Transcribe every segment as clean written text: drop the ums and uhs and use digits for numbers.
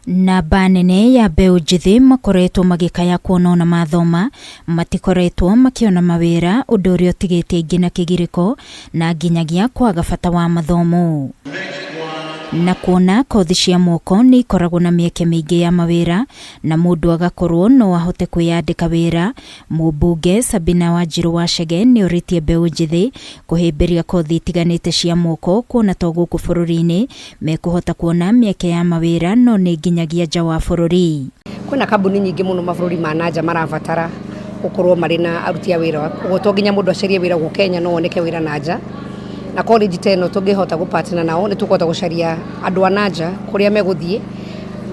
Namba nene ya mbeũ njĩthĩ makoretwo magĩkaya kuona mathoma matikoretwo makiona mawĩra, ũndũ ũrĩa ũtigĩtie aingĩ na kĩgirĩko na nginyagia kwaga bata wa mathomo. Na kuona kothi cia moko nĩ ikoragwo na mĩeke mĩingĩ ya mawĩra na mũndũ agakorwo no ahote kwĩyandĩka wĩra, mũmbunge Sabina Wanjiru Wachege nĩ orĩtie mbeũ njĩthĩ kũhĩmbĩria kothi itiganĩte cia moko, kuona to gũkũ bũrũri-inĩ mekũhota kuona mĩeke ya mawĩra no nĩ nginyagia nja wa bũrũri. Kwĩna kambuni nyingĩ mũno mabũrũri ma nanja marabatara gũkorwo marĩ na aruti a wĩra, ũguo to nginya mũndũ acarie wĩra gũkũ Kenya no woneke wĩra nanja. Na college teno tũngĩhota gũpartner nao nĩ tũkũhota gũcaria andũ a nanja kũrĩa megũthiĩ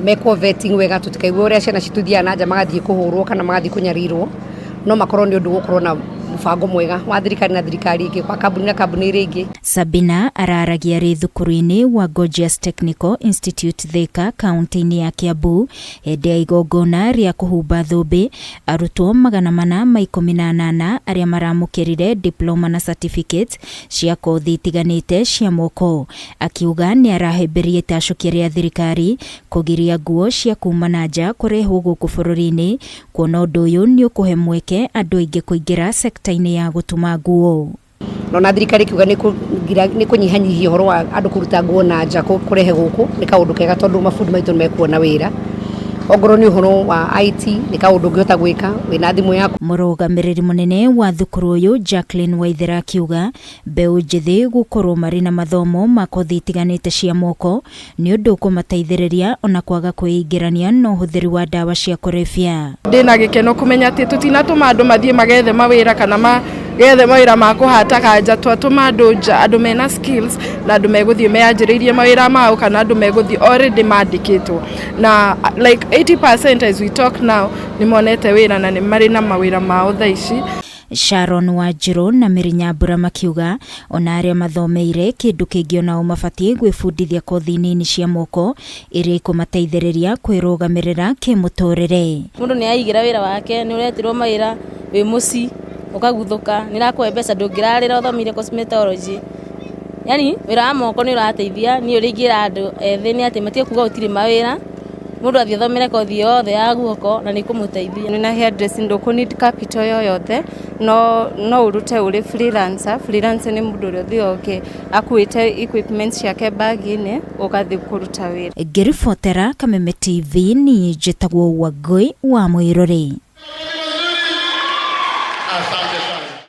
mekwo vetting wega, tũtikaigua ũrĩa ciana cituthiaga nanja magathiĩ kũhũrwo kana magathiĩ kũnyarirwo, no makorwo nĩ ũndũ gũkorwo na mũbango mwega wa thirikari na thirikari ingĩ kwa kambuni na kambuni iria ingĩ. Sabina araragia rĩ thukuru-inĩ wa Gorgeous Technical Institute Thika, kaunti-inĩ ya Kiambu, hĩndĩ ya igongona rĩa kũhumba thũmbĩ arutwo 418 arĩa maramũkĩrire diploma na certificate cia kothi itiganĩte cia moko. Akiuga nĩ arahĩmbĩria itacũkia rĩa thirikari kũgiria nguo cia kuma nanja kũrehwo gũkũ bũrũri-inĩ, kuona ũndũ ũyũ nĩ ũkũhe mweke andũ aingĩ kũingĩra sekta-inĩ ya gũtuma nguo. Na thirikari kiuga nĩ kũnyihanyihia ũhoro wa andũ kũruta nguo nanja kũrehe gũkũ, nĩ kaũndũ kega tondũ mabundi maitũ nĩ mekuona wĩra. Ongorwo nĩ ũhoro wa IT nĩ kaũndũ ũngĩhota gwĩka wĩna thimũ yaku. Mũrũgamĩrĩri mũnene wa thukuru ũyũ Jacqueline Waithera akiuga mbeũ njĩthĩ gũkorwo marĩ na mathomo ma kothi itiganĩte cia moko nĩ ũndũ ũkũmateithĩrĩria ona kwaga kwĩingĩrania na ũhũthĩri wa ndawa cia kũrebia. Ndĩna gĩkeno kũmenya atĩ tũtinatũma andũ mathiĩ magethe mawĩra kana magethe mawĩra ma kũhata kanja, twatũma andũ nja, andũ mena skills na andũ megũthiĩ meyanjĩrĩirie mawĩra mao kana andũ megũthiĩ already mandĩkĩtwo. Na like 80% as we talk now nĩ monete wĩra na nĩ marĩ na mawĩra mao thaa ici. Sharon Wanjiru na Mary Nyambura makiuga ona arĩa mathomeire kĩndũ kĩngĩ onao mabatiĩ gwĩbundithia kothi nini cia moko iria ikũmateithĩrĩria kwĩrũgamĩrĩra kĩmũtũrĩre. Mũndũ nĩ aigĩra wĩra wake, nĩ ũretirwo mawĩra wĩ mũci ũkaguthũka, nĩ rakũhe mbeca ndũngĩrarĩra ũthomire cosmetology. Yani wĩra wa moko nĩ ũrateithia. Niĩ ũrĩa ingĩra andũ ethĩ nĩ atĩ matige kuuga gũtirĩ mawĩra, mũndũ athiĩ athomere kothi yothe ya guoko na nĩ kũmũteithia. Na hairdressing ndũkũ need capital yoyothe, no urute uri freelancer. Freelancer nĩ mũndũ ũrĩa ũthiĩ akuĩte equipment ciake bag-inĩ ũgathiĩ kũruta wĩra. Ngĩribotera Kameme TV, niĩ njĩtagwo Wangui wa Mũirũrĩ.